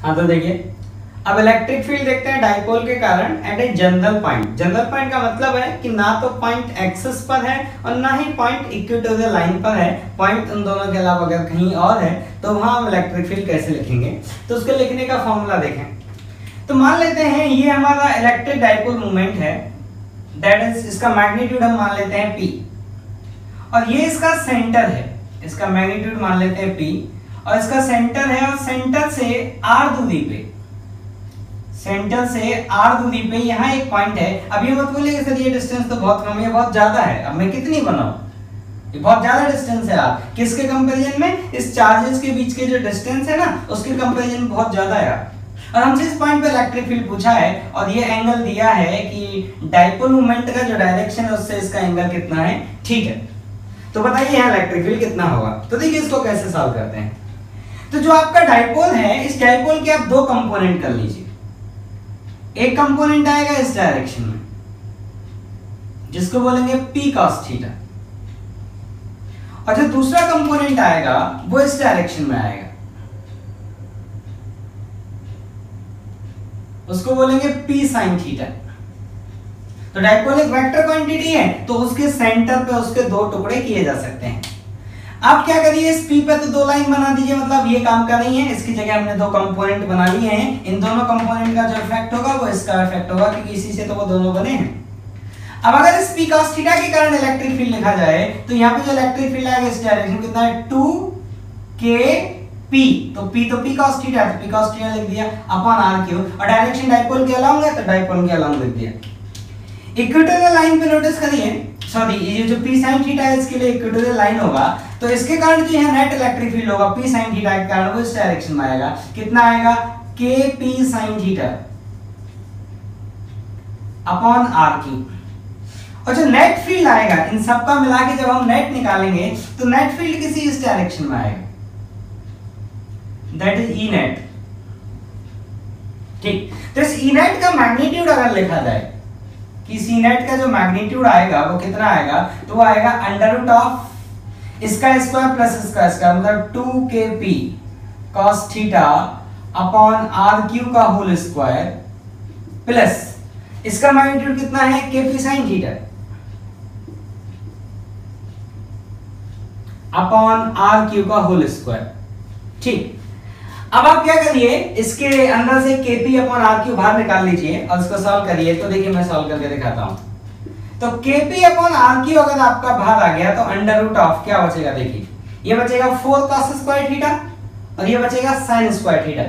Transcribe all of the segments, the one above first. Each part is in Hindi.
हाँ तो देखिए, अब इलेक्ट्रिक फील्ड देखते हैं डाइपोल के कारण eight a general point. General point का मतलब है कि ना तो पॉइंट एक्सिस पर है और ना ही पॉइंट इक्वेटोरियल लाइन पर है, पॉइंट उन दोनों के अलावा अगर कहीं और है तो वहां हम इलेक्ट्रिक फील्ड कैसे लिखेंगे। तो उसके लिखने का फॉर्मूला देखें। तो मान लेते हैं ये हमारा इलेक्ट्रिक डाइपोल मोमेंट है, दैट इज इसका मैग्नीट्यूड हम मान लेते हैं P, और ये इसका सेंटर है, इसका मैग्नीट्यूड मान लेते हैं P, और इसका सेंटर है, और सेंटर से r दूरी पे, सेंटर से r दूरी पे यहाँ एक पॉइंट है। अब ये मत बोलिए सर ये डिस्टेंस तो बहुत कम है, बहुत ज्यादा है, अब मैं कितनी बनाऊं, ये बहुत ज्यादा डिस्टेंस है यार। किसके कंपैरिजन में? इस चार्जेस के बीच के जो डिस्टेंस है ना उसके कंपैरिजन में बहुत ज्यादा है यार। और हमसे इस पॉइंट पे इलेक्ट्रिक फील्ड पूछा है और ये एंगल दिया है कि डाइपोल मोमेंट का जो डायरेक्शन है उससे इसका एंगल कितना है, ठीक है। तो बताइए यहाँ इलेक्ट्रिक फील्ड कितना होगा। तो देखिए इसको कैसे सॉल्व करते हैं। तो जो आपका डाइपोल है, इस डाइपोल के आप दो कंपोनेंट कर लीजिए। एक कंपोनेंट आएगा इस डायरेक्शन में जिसको बोलेंगे P cos थीटा, और जो दूसरा कंपोनेंट आएगा वो इस डायरेक्शन में आएगा, उसको बोलेंगे P sin थीटा। तो डाइपोल एक वेक्टर क्वांटिटी है तो उसके सेंटर पे उसके दो टुकड़े किए जा सकते हैं। आप क्या करिए, इस P पे तो दो लाइन बना दीजिए, मतलब ये काम का नहीं है, इसकी जगह हमने दो कंपोनेंट बना लिए हैं। इन दोनों कंपोनेंट का जो इफेक्ट होगा वो इसका इफेक्ट होगा क्योंकि इसी से तो वो दोनों बने हैं। अब अगर इस P cos थीटा के कारण इलेक्ट्रिक फील्ड लिखा जाए तो यहाँ पे जो इलेक्ट्रिक फील्ड आएगा इस डायरेक्शन कितना है, 2kP, तो P cos थीटा, तो P cos थीटा लिख दिया अपॉन r क्यूब, और डायरेक्शन डाइपोल के अलोंग है तो डाइपोल के अलोंग लिख दिया। इक्वेटोरियल लाइन पे नोटिस करिए, सॉरी ये जो P sin थीटा है इसके लिए इक्वेटोरियल लाइन होगा, तो इसके कारण जो है नेट इलेक्ट्रिक फील्ड होगा P sin थीटा के कारण वो इस डायरेक्शन में आएगा। कितना आएगा, kP sin theta upon r cube. और जो नेट फील्ड आएगा इन सब का मिला के जब हम नेट निकालेंगे तो नेट फील्ड किसी इस डायरेक्शन में आएगा, दैट इज E नेट। ठीक, तो इस E नेट का मैग्नीट्यूड अगर लिखा जाए कि C नेट का जो मैग्नीट्यूड आएगा वो कितना आएगा, तो वो आएगा अंडर रूट ऑफ इसका स्क्वायर प्लस इसका स्क्वायर, मतलब 2kP cos theta upon r cube का होल स्क्वायर प्लस इसका मैग्नीट्यूड कितना है, kP sin theta upon r cube का होल स्क्वायर। ठीक, अब आप क्या करिए, इसके अंदर से kP अपॉन r क्यूब बाहर निकाल लीजिए और इसको सॉल्व करिए। तो देखिए मैं सॉल्व करके दिखाता हूं। तो kP अपॉन r क्यूब अगर आपका बाहर आ गया तो अंडर रूट ऑफ क्या बचेगा, देखिए ये बचेगा 4 cos स्क्वायर थीटा और ये बचेगा sin स्क्वायर थीटा।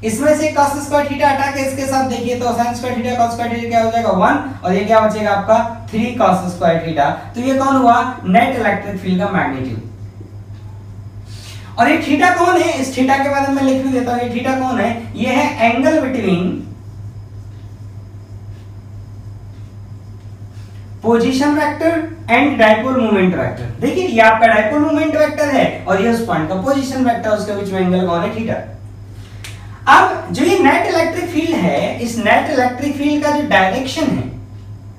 इसमें से cos स्क्वायर थीटा हटा के इसके साथ देखिए तो sin square theta cos square theta क्या हो जाएगा 1, और ये क्या बचेगा आपका 3 cos स्क्वायर थीटा। तो ये कौन हुआ, नेट इलेक्ट्रिक फील्ड का मैग्नीट्यूड। और ये थीटा कौन है, इस थीटा के बारे में लिख भी देता हूं। ये थीटा कौन है, ये है angle between position vector and dipole moment vector. देखिए ये आपका डाइपोल मोमेंट वेक्टर है और ये उस पॉइंट का पोजीशन वेक्टर, उसके बीच में एंगल कौन है, थीटा। अब जो ये नेट इलेक्ट्रिक फील्ड है, इस नेट इलेक्ट्रिक फील्ड का जो डायरेक्शन है,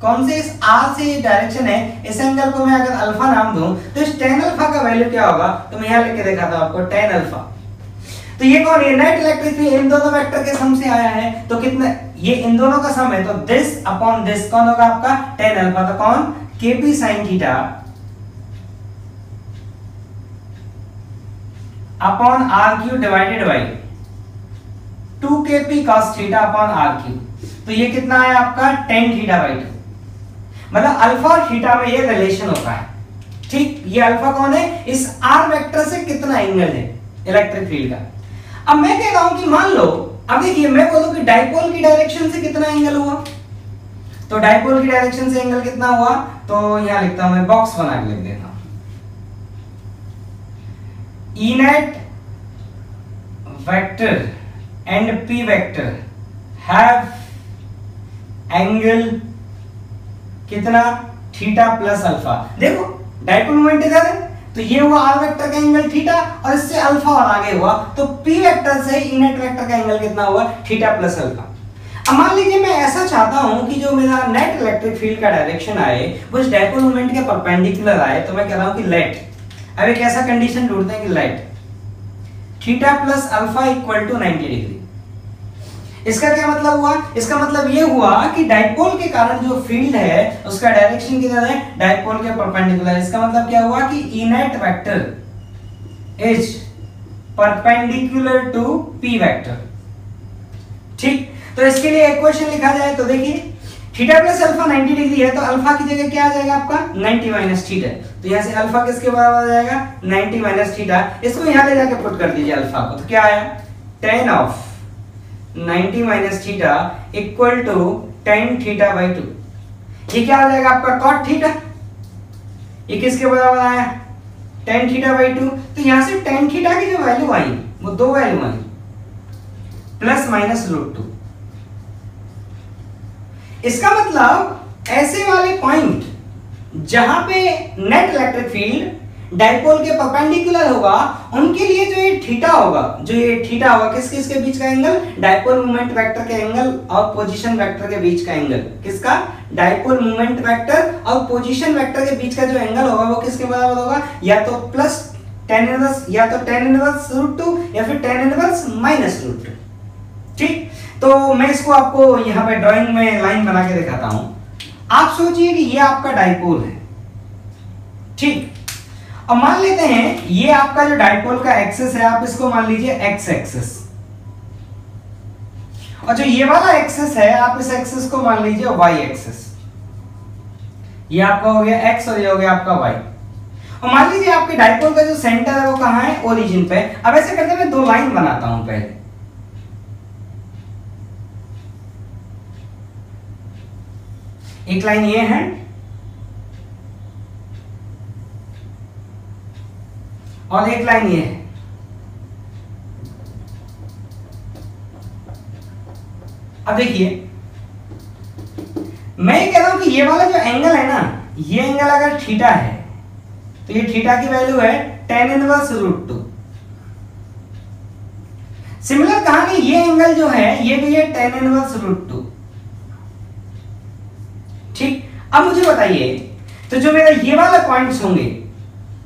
कौन से इस r से ये डायरेक्शन है, इस एंगल को मैं अगर अल्फा नाम दूं तो इस tan अल्फा का वैल्यू क्या होगा, तो मैं यहां लिख के दिखाता हूं आपको tan अल्फा। तो ये कौन है, नेट इलेक्ट्रिक फील्ड इन दोनों वेक्टर के सम से आया है, तो कितना, ये इन दोनों का सम है, तो दिस अपॉन दिस कौन होगा आपका tan अल्फा, तो कौन, kP sin theta upon r cube divided by 2kP cos theta upon r cube. तो ये कितना आया आपका tan थीटा बाय 2, मतलब अल्फा और थीटा में ये रिलेशन होता है। ठीक, ये अल्फा कौन है, इस r वेक्टर से कितना एंगल है इलेक्ट्रिक फील्ड का। अब मैं कह रहा हूं कि मान लो, अब देखिए मैं बोलूं कि डाइपोल की डायरेक्शन से कितना एंगल हुआ, तो डाइपोल की डायरेक्शन से एंगल कितना हुआ, तो यहां लिखता हूं मैं, बॉक्स बना के लिख देता हूं, E net vector and P vector have angle कितना, थीटा प्लस अल्फा। देखो डाइपोल मोमेंट इधर है तो ये हुआ r वेक्टर का एंगल थीटा और इससे अल्फा और आगे हुआ, तो P वेक्टर से E नेट वेक्टर का एंगल कितना हुआ, थीटा प्लस अल्फा। अब मान लीजिए मैं ऐसा चाहता हूं कि जो मेरा नेट इलेक्ट्रिक फील्ड का डायरेक्शन आए वो इस डाइपोल मोमेंट के परपेंडिकुलर आए, तो मैं कह रहा हूं कि लेट, अब एक ऐसा कंडीशन ढूंढते हैं कि let theta plus alpha equal to 90 degree. इसका क्या मतलब हुआ? इसका मतलब ये हुआ कि डाइपोल के कारण जो फील्ड है उसका डायरेक्शन किधर है? डाइपोल के परपेंडिकुलर। इसका मतलब क्या हुआ कि इनेट vector is perpendicular to P vector. ठीक, तो इसके लिए इक्वेशन लिखा जाए तो देखिए थीटा प्लस अल्फा 90 डिग्री है, तो अल्फा की जगह क्या आ जाएगा आपका 90 माइनस थीटा। तो यहां से अल्फा किसके बराबर आ जाएगा? 90 माइनस थीटा। इसको यहां ले जाके पुट कर दीजिए अल्फा को, तो क्या आया? tan of 90 minus theta equal to tan theta by 2। ये क्या आ जाएगा आपका cot थीटा। ये किसके बराबर आया? tan theta by 2। तो यहां से tan थीटा की जो वैल्यू आई वो दो वैल्यू आई, प्लस माइनस √2। इसका मतलब ऐसे वाले पॉइंट जहां पे नेट इलेक्ट्रिक फील्ड डाइपोल के परपेंडिकुलर होगा उनके लिए जो ये थीटा होगा, किस किस के बीच का एंगल? डाइपोल मोमेंट वेक्टर के एंगल और पोजीशन वेक्टर के बीच का एंगल। किसका? डाइपोल मोमेंट वेक्टर और पोजीशन वेक्टर के बीच का जो एंगल होगा वो किसके बराबर होगा? या तो प्लस tan इनवर्स, या तो tan इनवर्स √2 या फिर tan इनवर्स माइनस √2। ठीक, तो मैं इसको आपको यहाँ पे ड्राइंग में लाइन बना के दिखाता हूं। आप सोचिए कि ये आपका डाइपोल है, ठीक, और मान लेते हैं ये आपका जो डाइपोल का एक्सिस है, आप इसको मान लीजिए एक्स एक्सिस, और जो ये वाला एक्सिस है आप इस एक्सिस को मान लीजिए वाई एक्सिस। ये आपका हो गया एक्स और ये हो गया आपका वाई। और मान लीजिए आपके डाइपोल का जो सेंटर है वो कहां है? ओरिजिन पे। अब ऐसे करते मैं दो लाइन बनाता हूं पहले। एक लाइन ये है और एक लाइन ये है। अब देखिए मैं ये कह रहा हूं कि ये वाला जो एंगल है ना, ये एंगल अगर थीटा है तो ये थीटा की वैल्यू है tan इनवर्स √2। सिमिलर कहानी ये एंगल जो है ये भी है tan इनवर्स √2। ठीक, अब मुझे बताइए तो जो मेरा ये वाला पॉइंट्स होंगे,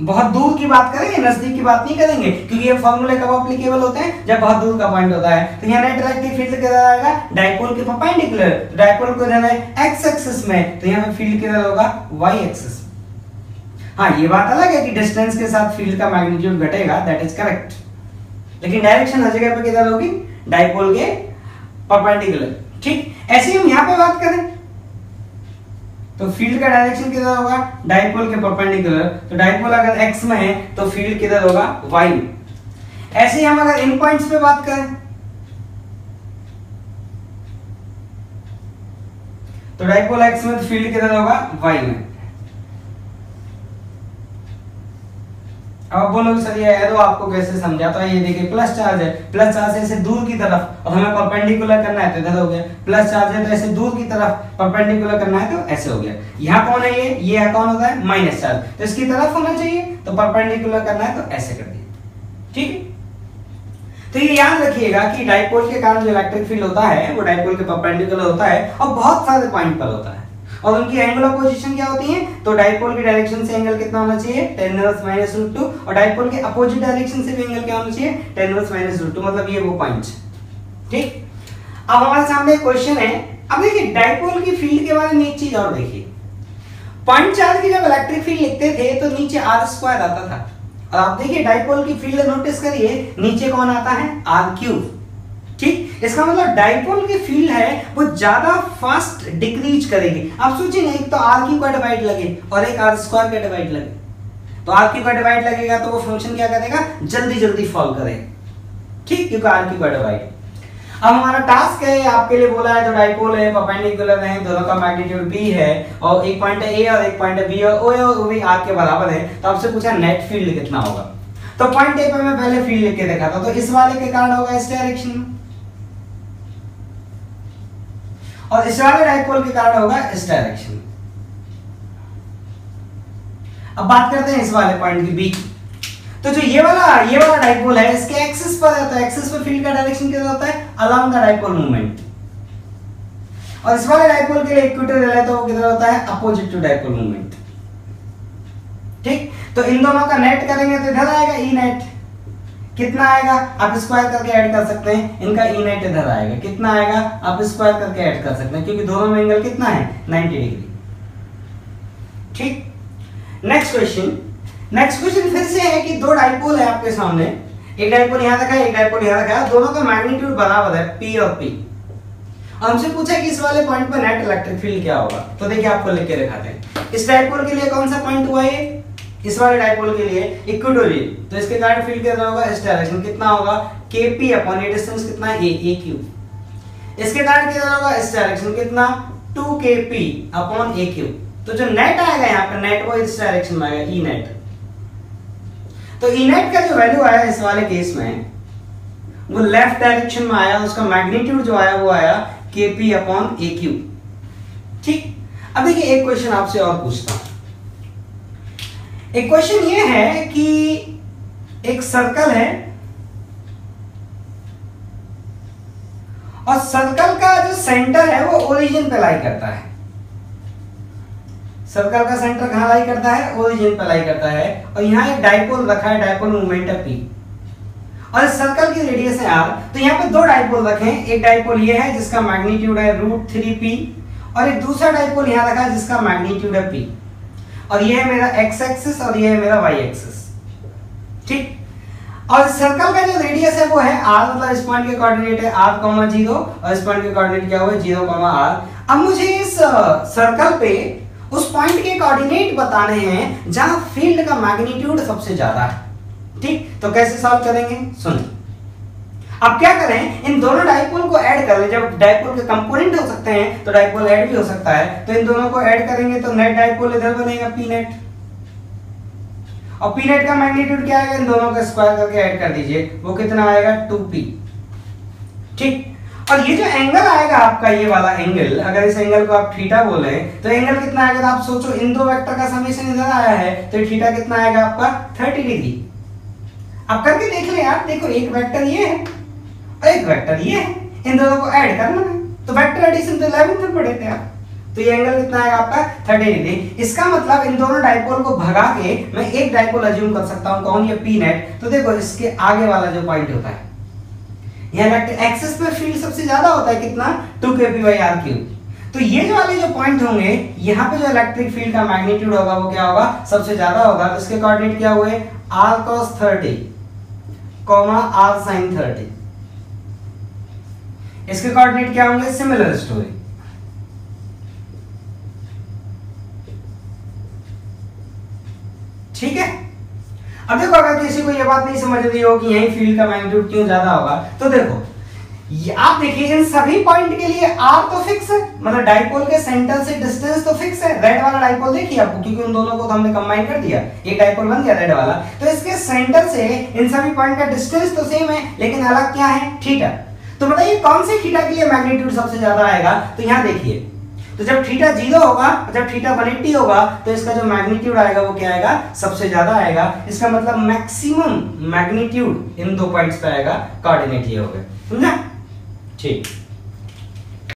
बहुत दूर की बात करेंगे, नजदीक की बात नहीं करेंगे, क्योंकि ये फॉर्मूले कब एप्लीकेबल होते हैं? जब बहुत दूर का पॉइंट होता है। तो यहाँ नेट इलेक्ट्रिक फील्ड किधर आएगा? डाइपोल के परपेंडिकुलर। तो डाइपोल को जाना है एक्स एक्सिस में, तो यहाँ पे फील्ड किधर होगा? Y axis. हाँ, ये बात अलग है कि डिस्टेंस के साथ फील्ड का मैग्नीट्यूड घटेगा, दैट इज करेक्ट, लेकिन डायरेक्शन हर जगह पे किधर होगी? डाइपोल के परपेंडिकुलर। ठीक, ऐसे हम यहाँ पे बात करें तो फील्ड का डायरेक्शन किधर होगा? डाइपोल के परपेंडिकुलर। तो डाइपोल अगर x में है तो फील्ड किधर होगा? y में। ऐसे ही हम अगर इन पॉइंट्स पे बात करें तो डाइपोल x में तो फील्ड किधर होगा? y में। अब बोलोगे सर ये एरो आपको कैसे समझाता है? ये देखिए प्लस चार्ज है, प्लस चार्ज है ऐसे दूर की तरफ और हमें परपेंडिकुलर करना है तो इधर हो गया। प्लस चार्ज है तो ऐसे दूर की तरफ परपेंडिकुलर करना है तो ऐसे हो गया। यहाँ कौन है? ये कौन होता है? माइनस चार्ज, तो इसकी तरफ होना चाहिए, तो परपेंडिकुलर करना है तो ऐसे कर दिए। ठीक है, तो ये याद रखिएगा कि डाइपोल के कारण जो इलेक्ट्रिक फील्ड होता है वो डाइपोल के परपेंडिकुलर होता है और बहुत सारे पॉइंट पर होता है। और उनकी एंगुलर पोजीशन क्या होती है? तो डाइपोल की डायरेक्शन से एंगल कितना होना चाहिए? tan इनवर्स माइनस √2, और डाइपोल के अपोजिट डायरेक्शन से भी एंगल क्या होना चाहिए? tan इनवर्स माइनस √2, मतलब ये वो पॉइंट्स। ठीक, अब हमारे सामने एक क्वेश्चन है। अब देखिए डाइपोल की फील्ड के बारे में एक चीज और देखिए, पॉइंट चार्ज की जब इलेक्ट्रिक फील्ड लिखते थे तो नीचे r² आता था, और आप देखिए डाइपोल की फील्ड नोटिस करिए नीचे कौन आता है? r3। ठीक, इसका मतलब डाइपोल की फील्ड है वो ज्यादा फास्ट डिक्रीज करेगी। आप सोचिए एक तो r3 का डिवाइड लगे और एक r² का डिवाइड लगे, तो r3 का डिवाइड लगेगा तो वो फंक्शन क्या करेगा? जल्दी जल्दी फॉल करेगा। ठीक, क्योंकि r3 का डिवाइड। अब हमारा टास्क है, आपके लिए बोला है जो डाइपोल है परपेंडिकुलर है, दोनों का मैग्नीट्यूड b है और एक पॉइंट है a और एक पॉइंट है b और वो भी r के बराबर है, तो आपसे पूछा नेट फील्ड कितना होगा। तो पॉइंट a पे मैं पहले फील्ड लिख के देखा था, तो इस वाले के कारण होगा इस डायरेक्शन में और इस वाले डाइपोल के कारण होगा इस डायरेक्शन में। अब बात करते हैं इस वाले पॉइंट की b की। तो जो ये वाला डाइपोल है इसके एक्सिस पर है, तो एक्सिस पर फील्ड का डायरेक्शन क्या होता है? Along the dipole moment. और इस वाले डाइपोल के लिए इक्वेटोरियल है तो वो किधर होता है? Opposite to dipole moment. ठीक, तो इन दोनों का नेट करेंगे तो इधर आएगा ई नेट, कितना आएगा आप स्क्वायर करके ऐड कर सकते हैं, इनका ई नेट इधर आएगा, कितना आएगा आप स्क्वायर करके ऐड कर सकते हैं क्योंकि दोनों में एंगल कितना है 90 डिग्री। ठीक, नेक्स्ट क्वेश्चन फिर से है कि दो डाइपोल है आपके सामने, एक डाइपोल यहां रखा है, एक डाइपोल यहां रखा है, दोनों का मैग्नीट्यूड बराबर है P और P। हमसे पूछा कि इस वाले पॉइंट पर नेट इलेक्ट्रिक फील्ड क्या होगा, तो देखिए आपको लिख के दिखाते हैं। इस डाइपोल के लिए कौन सा पॉइंट हुआ ये, इस वाले डाइपोल के लिए इक्वेटोरियल, तो इसके कारण फील्ड कितना होगा इस डायरेक्शन, कितना होगा Kp अपॉन ये डिस्टेंस कितना है AQ। इसके कारण कितना होगा इस डायरेक्शन कितना 2Kp अपॉन AQ। तो जो नेट आएगा यहाँ पे नेट वो इस डायरेक्शन में आएगा ई नेट। तो ई नेट का जो वैल्यू आया इस वाले केस में वो लेफ्ट डायरेक्शन में आया, उसका मैग्नीट्यूड जो आया वो आया Kp अपॉन AQ। ठीक, अब देखिए एक क्वेश्चन आपसे और पूछता हूं। एक क्वेश्चन ये है कि एक सर्कल है और सर्कल का जो सेंटर है वो ओरिजिन पे लाई करता है। सर्कल का सेंटर कहां लाई करता है, ओरिजिन पे लाई करता है, और यहां एक डाइपोल रखा है, डाइपोल मोमेंट है P, और इस सर्कल की रेडियस है R। तो यहाँ पे दो डाइपोल रखे हैं, एक डाइपोल ये है जिसका मैग्नीट्यूड है √3P और एक दूसरा डाइपोल यहाँ रखा है जिसका मैग्नीट्यूड है P, और ये है मेरा x एक्सिस और ये है मेरा y एक्सिस। ठीक, और सर्कल का जो रेडियस है वो है r, मतलब इस पॉइंट के कोऑर्डिनेट है r, 0 और इस पॉइंट के कोऑर्डिनेट क्या हुआ 0, r। अब मुझे इस सर्कल पे उस पॉइंट के कोऑर्डिनेट बताने हैं जहां फील्ड का मैग्नीट्यूड सबसे ज्यादा है। ठीक, तो कैसे सॉल्व करेंगे सुनिए। अब क्या करें, इन दोनों डाइपोल को ऐड कर लें। जब डाइपोल के कंपोनेंट हो सकते हैं तो डाइपोल ऐड भी हो सकता है, तो इन दोनों को ऐड करेंगे तो नेट डाइपोल इधर बनेगा P नेट, और P नेट का मैग्नीट्यूड क्या आएगा, इन दोनों का स्क्वायर करके ऐड कर दीजिए, वो कितना आएगा 2P। ठीक, और ये जो एंगल आएगा आपका, ये वाला एंगल, अगर इस एंगल को आप थीटा बोले तो एंगल कितना आएगा, आप सोचो इन दो वेक्टर का समेशन इधर आया है तो थीटा कितना आएगा आपका 30 डिग्री। आप करके देख ले यार, देखो एक वेक्टर ये है और एक वेक्टर ये है, इन दोनों को ऐड करना है, तो वेक्टर एडिशन तो 11th में पढ़े थे आप। तो ये एंगल कितना आएगा आपका 30 डिग्री। इसका मतलब इन दोनों डाइपोल को भगा के मैं एक डाइपोल अज्यूम कर सकता हूं, कौन, ये P नेट। तो देखो इसके आगे वाला जो पॉइंट होता है, यह इलेक्ट्रिक एक्सिस पे फील्ड सबसे ज्यादा होता है, कितना 2Kp/r3। तो ये जो वाले जो पॉइंट होंगे, यहाँ पे जो इलेक्ट्रिक फील्ड का मैग्नीट्यूड होगा वो क्या होगा, सबसे ज्यादा होगा। तो इसके कोऑर्डिनेट क्या हुए r cos 30, r sin 30। इसके कोऑर्डिनेट क्या होंगे, सिमिलर स्टोरी। ठीक है, अब देखो अगर किसी को यह बात नहीं समझ रही हो कि यही फील्ड का मैग्नीट्यूड क्यों ज्यादा होगा, तो देखो आप देखिए इन सभी पॉइंट के लिए r तो फिक्स है, मतलब डाइपोल के सेंटर से डिस्टेंस तो फिक्स है। रेड वाला डाइपोल देखिए आपको, क्योंकि उन दोनों को तो हमने कंबाइन कर दिया, एक डाइपोल बन गया रेड वाला। तो इसके सेंटर से इन सभी पॉइंट का डिस्टेंस तो सेम है, लेकिन अलग क्या है, थीटा। तो बताइए कौन से थीटा के लिए मैग्नीट्यूड सबसे ज्यादा आएगा, तो यहाँ देखिए, तो जब थीटा 0 होगा, जब थीटा 180 होगा, तो इसका जो मैग्नीट्यूड आएगा वो क्या आएगा, सबसे ज्यादा आएगा। इसका मतलब मैक्सिमम मैग्नीट्यूड इन दो पॉइंट्स पे आएगा, कोऑर्डिनेट ये हो गए, समझा। ठीक।